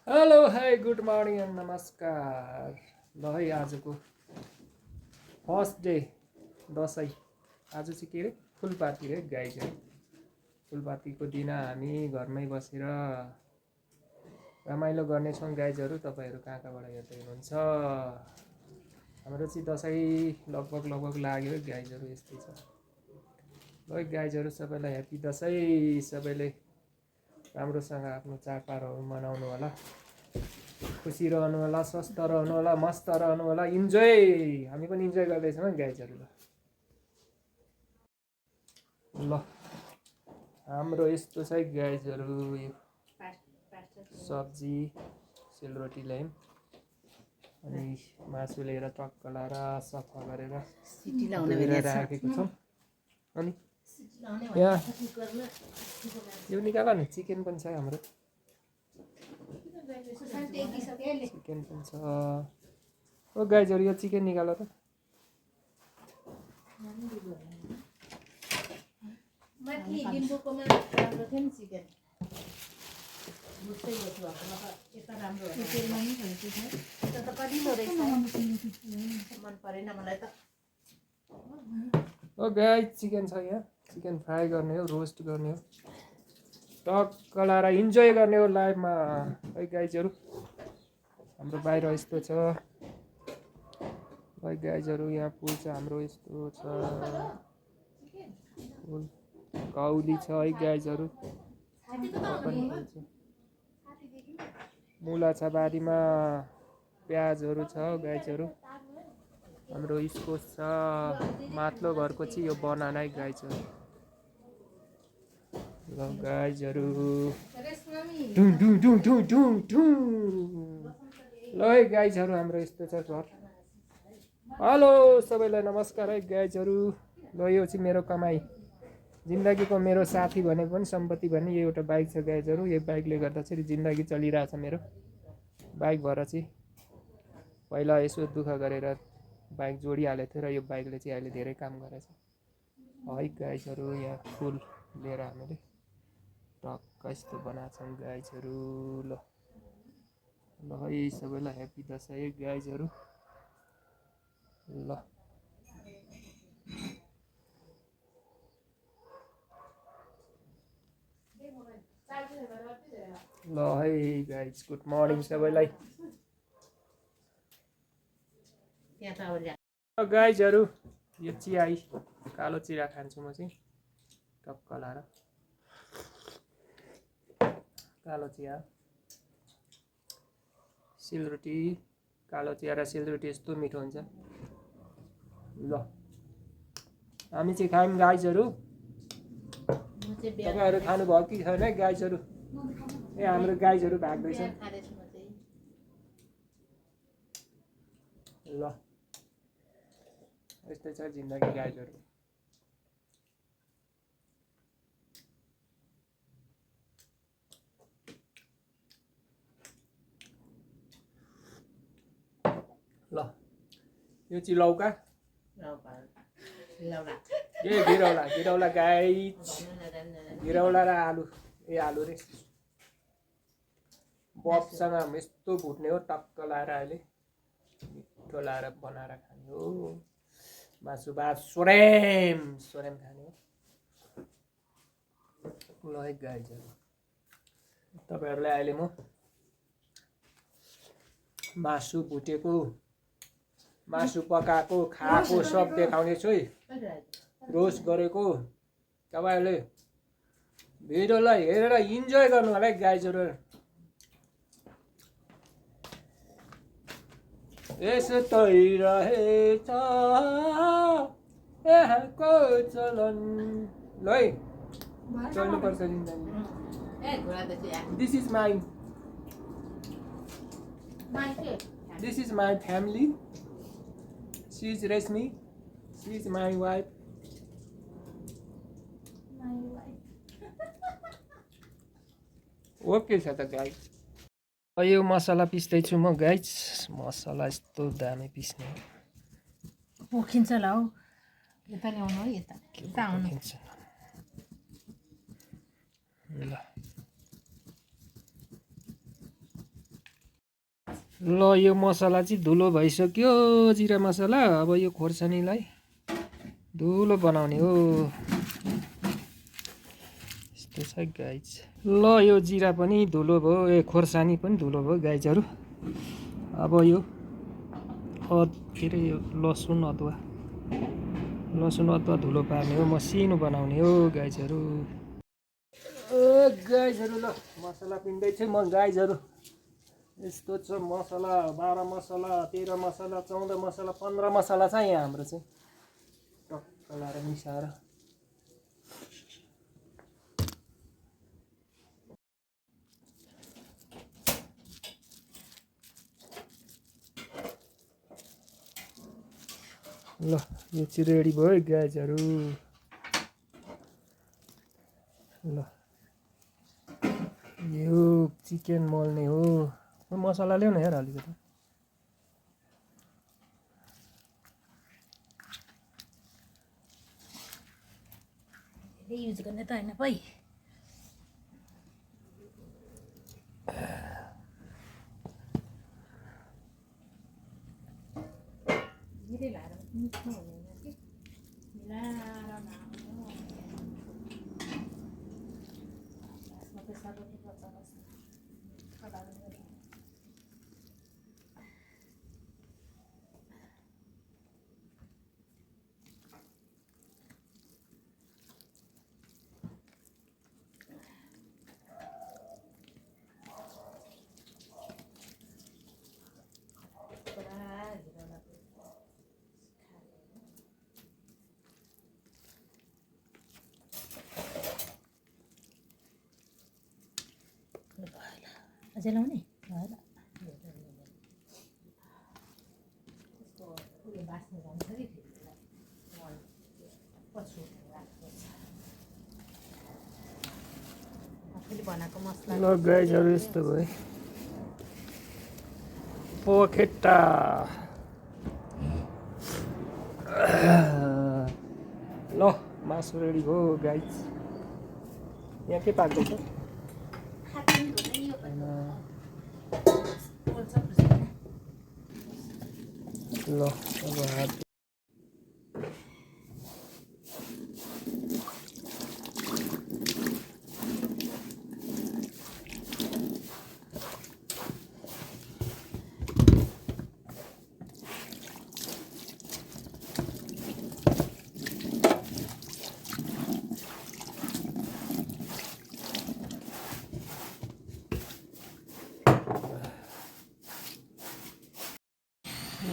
Hello hi good morning and नमस्कार। ल है आजको फर्स्ट डे दसैँ। आज चाहिँ के अरे फुलपाती रे गाई चाहिँ फुलपातीको दिन हामी घरमै बसेर रमाइलो गर्नेछौँ गाइजहरू। तपाईँहरू कहाँ कहाँबाट हेर्दै हुनुहुन्छ। हाम्रो चाहिँ दसैँ लगभग लाग्यो गाइजहरू। यस्तै छ ल गाइजहरू, सबैलाई ह्याप्पी दसैँ। सबैले राम्रोसँग आफ्नो चाडबाडहरू मनाउनु होला, खुसी रहनु होला, स्वस्थ रहनु होला, मस्त रहनु होला, इन्जोय। हामी पनि इन्जोय गर्दैछौँ गाइजहरू। ल हाम्रो यस्तो छ गाइजहरू। यो सब्जी सेलरोटी ल्यायौँ अनि मासु लिएर टक्क लाएर सफा गरेर राखेको छौँ। अनि यहाँ यो निकाल न, चिकन पनि छ हाम्रो, चिकन पनि छ। ओ गाइजहरू यो चिकन निकाल त। ओ गाइज चिकन छ यहाँ, चिकन फ्राई गर्ने हो, रोस्ट गर्ने हो, टक्क लाएर इन्जोय गर्ने हो लाइफमा है गाइजहरू। हाम्रो बाहिर यस्तो छ है गाइजहरू। यहाँ पुल छ हाम्रो, यस्तो छ पुल, कौली छ है गाइजहरू। मुला छ बारीमा, प्याजहरू छ गाइजहरू। हाम्रो इस्कुस छ, माथिल्लो घरको चाहिँ यो बनाना है गाइजहरू। ल गाइजहरू ढुङ ढुङ ढुङ ढुङ ढुङ ढुङ। ल है गाइजहरू हाम्रो यस्तो छ घर। हेलो सबैलाई नमस्कार है गाइजहरू। ल यो चाहिँ मेरो कमाइ, जिन्दगीको मेरो साथी भनेको पनि सम्पत्ति भने यो एउटा बाइक छ गाइजहरू। यो बाइकले गर्दा चाहिँ जिन्दगी चलिरहेछ मेरो। बाइक भएर चाहिँ पहिला यसो दुःख गरेर बाइक जोडिहालेको थियो र यो बाइकले चाहिँ अहिले धेरै काम गरेछ है गाइजहरू। यहाँ फुल लिएर हामीले टक्क यस्तो बनाएको छौँ गाइजहरू। ल ल है सबैलाई ह्याप्पी दसैँ गाइजहरू। ल ल है गाइज गुड मर्निङ सबैलाई। गाइजहरू यो चिया, कालो चिया खान्छु म चाहिँ टक्क लाएर। कालो चिया, सेलरोटी, कालो चिया र सेलरोटी यस्तो मिठो हुन्छ। ल हामी चाहिँ खायौँ गाइजहरू। तपाईँहरू खानुभयो कि छैन है गाइजहरू। ए हाम्रो गाइजहरू भाग्दैछ। ल यस्तै छ जिन्दगी गाइजहरू। ल यो चाहिँ लौका, ए घिरौला, घिरौला गाइज, घिरौला र आलु। ए आलु रे बपसँग यस्तो भुट्ने हो टक्क लाएर अहिले मिठो लाएर बनाएर खाने हो। मासु भात सोरेम सोरेम खाने हो। ल है गाइजहरू, तपाईँहरूलाई अहिले म मासु भुटेको, मासु पकाएको, खाएको सब देखाउने छु है। रोस्ट गरेको तपाईँहरूले भिडियोलाई हेरेर इन्जोय गर्नु होला है गाइजहरू। यस्तै रहेछ यहाँको चलन। ल है चल्नुपर्छ जिन्दगी। This is my, this is my family, she is Reshmi, she is my wife. Okay छ त गाइज। यो मसला पिस्दैछु म गाइज। मसला यस्तो दामी पिस्ने पोखिन्छ ल हौ, यता ल्याउनु है, यता आउनु। ल ल यो मसला चाहिँ धुलो भइसक्यो जिरा मसला। अब यो खोर्सानीलाई धुलो बनाउने हो। यस्तो छ गाइज। ल यो जिरा पनि धुलो भयो, खोर्सानी पनि धुलो भयो गाइजहरू। अब यो के अरे यो लसुन अदुवा धुलो पार्ने हो, मसिनो बनाउने हो गाइजहरू। गाइजहरू ल मसला पिन्दैछु म गाइजहरू। यस्तो छ मसला, 12 मसला, 13 मसला, 14 मसला, 15 मसला छ यहाँ हाम्रो चाहिँ टक्क लाएर मिसाएर। ल यो चाहिँ रेडी भयो है गाइजहरू। ल यो चिकन मोल्ने हो। मसला ल्याउन हेर अलिकति। युज गर्ने त होइन पै। धेरै लाएर मिठो हुँदैन कि मिलाएर अझै लाउने भएर उयो बाँच्नु जान्छ कि पछि आफूले बनाएको मसला। ल गाइजहरू यस्तो भयो पोखेटा। ल मासु रेडी भयो गाइज। यहाँ के पाक्दैछ? ल अब हात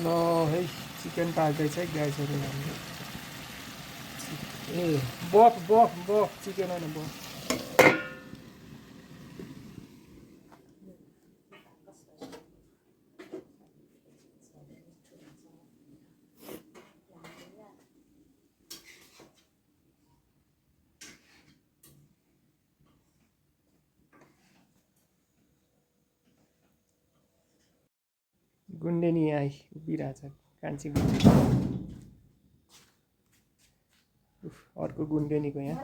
ल है चिकन पाक्दैछ है गाइजहरू हाम्रो। ए बफ चिकन होइन बफ। गुन्डेनी आई उभिरहेछ कान्छी गुन्डेनी। अर्को गुन्डेनीको यहाँ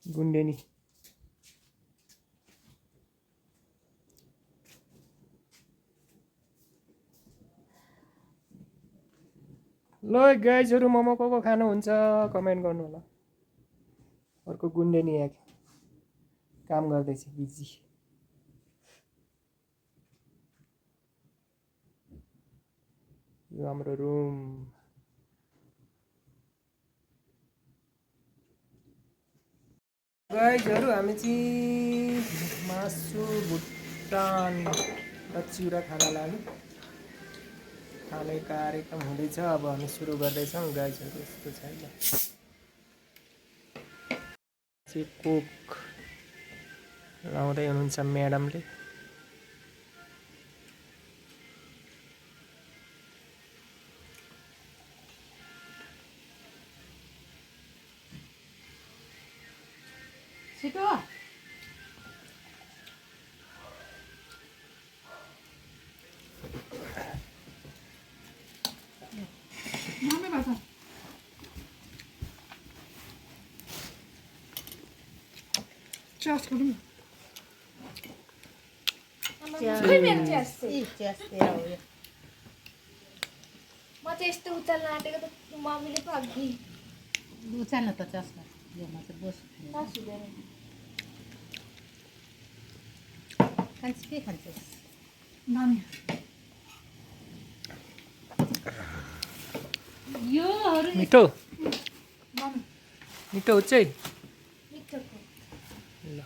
गुन्डेनी। ल गाइजहरू मोमो को खानुहुन्छ कमेन्ट गर्नु होला। अर्को गुन्डेनी यहाँ काम गर्दैछ बिजी। यो हाम्रो रुम। गाइजहरू हामी चाहिँ मासु भुटान र चिउरा खान लाग्यो। खाने कार्यक्रम हुँदैछ। अब हामी सुरु गर्दैछौँ गाइजहरू। यस्तो छैन चाहिँ कोक लाउँदै हुनुहुन्छ म्याडमले। छिटो च्यास करू खै मेरो च्यास चाहिँ? च्यास म त यस्तो उचाल्न आँटेको त मम्मीले फग्दी उचाल्न त च्यासमा यो म चाहिँ बोस तास हुँदैन। खान्छ के खान्छस् मम्मी योहरू मिठो मम्मी मिठो हुन्छ है मिठोको ल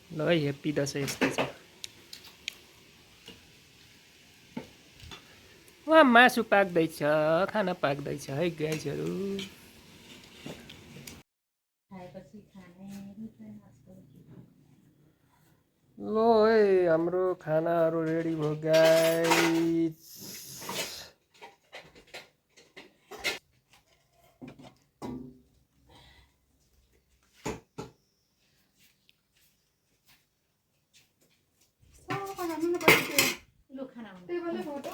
ल है ह्याप्पी दसैँ यस्तो छ वहाँ मासु पाक्दैछ खाना पाक्दैछ है गाइजहरू खाएपछि खाने ल है हाम्रो खानाहरू रेडी भयो गाइज लु खाना टेबलले फोटो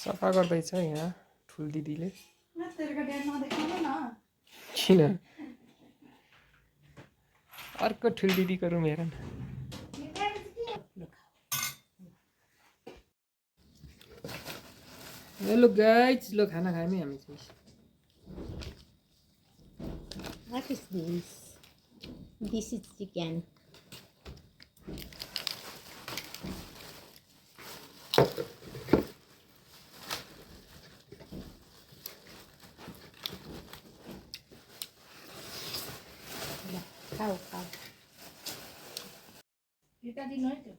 सफा गर्दैछ यहाँ ठुल दिदीले तेरो ड्याड नदेखाउनु न किन अर्को ठुल दिदीको रुम हेर न हेलो गाइज ल खाना खायौँ हामी चाहिँ What is this? This is chicken. खाऊ खाऊ भिटा दिनु है त्यो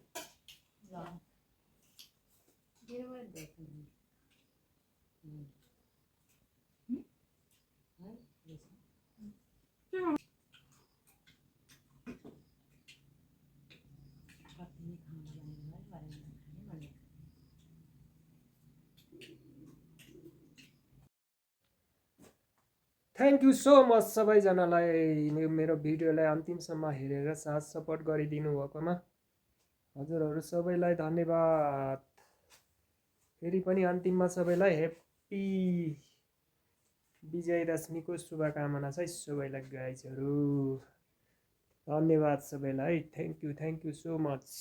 ल थ्याङ्क यू सो मच सबैजनालाई मेरो भिडियोलाई अन्तिमसम्म हेरेर साथ सपोर्ट गरिदिनु भएकोमा हजुरहरू सबैलाई धन्यवाद फेरि पनि अन्तिममा सबैलाई ह्याप्पी विजयदशमीको शुभकामना छ है सबैलाई गाइजहरू धन्यवाद सबैलाई थ्याङ्क यू सो मच